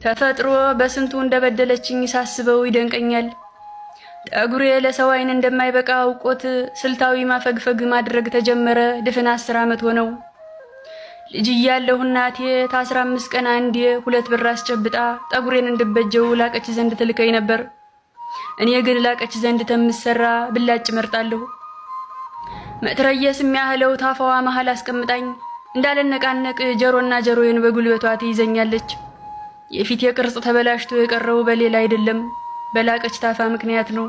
ተፈጥሮ በስንቱ እንደበደለችኝ ሳስበው ይደንቀኛል። ጠጉሬ ለሰው አይን እንደማይበቃ አውቆት ስልታዊ ማፈግፈግ ማድረግ ተጀመረ። ድፍን 10 ዓመት ሆነው። ልጅ እያለሁ እናቴ ተ15 ቀን አንዴ 2 ብር አስጨብጣ ጠጉሬን እንድበጀው ላቀች ዘንድ ትልከኝ ነበር። እኔ ግን ላቀች ዘንድ ተምሰራ ብላጭ መርጣለሁ። መትረየስ የሚያህለው ታፋዋ መሃል አስቀምጣኝ እንዳልነቃነቅ ጀሮና ጀሮዬን በጉልበቷ ትይዘኛለች። የፊቴ ቅርጽ ተበላሽቶ የቀረው በሌላ አይደለም፣ በላቀች ታፋ ምክንያት ነው።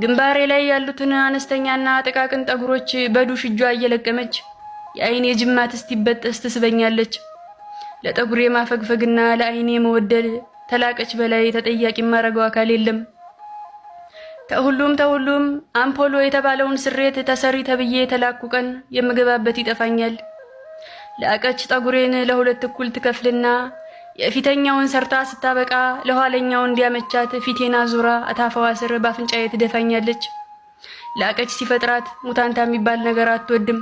ግንባሬ ላይ ያሉትን አነስተኛና ጥቃቅን ጠጉሮች በዱሽ እጇ እየለቀመች የአይኔ ጅማት እስቲበጠስ ትስበኛለች። ለጠጉሬ ማፈግፈግና ለአይኔ መወደድ ተላቀች በላይ ተጠያቂ ማረገው አካል የለም። ተሁሉም አምፖሎ የተባለውን ስሬት ተሰሪ ተብዬ የተላኩ ቀን የምገባበት ይጠፋኛል። ላቀች ጠጉሬን ለሁለት እኩል ትከፍልና የፊተኛውን ሰርታ ስታበቃ ለኋለኛው እንዲያመቻት ፊቴና ዙራ አታፋዋ ስር ባፍንጫዬ ትደፋኛለች። ላቀች ሲፈጥራት ሙታንታ የሚባል ነገር አትወድም።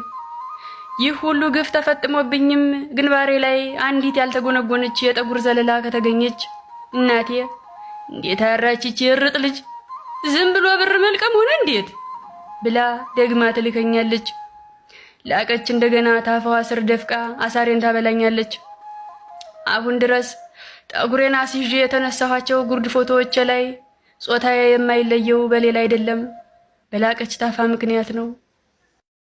ይህ ሁሉ ግፍ ተፈጥሞብኝም ግንባሬ ላይ አንዲት ያልተጎነጎነች የጠጉር ዘለላ ከተገኘች እናቴ እንዴት አራችች የርጥ ልጅ ዝም ብሎ ብር መልቀም ሆነ እንዴት ብላ ደግማ ትልከኛለች። ላቀች እንደገና ታፋዋ ስር ደፍቃ አሳሬን ታበላኛለች። አሁን ድረስ ጠጉሬን አስይዤ የተነሳኋቸው ጉርድ ፎቶዎች ላይ ጾታዬ የማይለየው በሌላ አይደለም፣ በላቀች ታፋ ምክንያት ነው።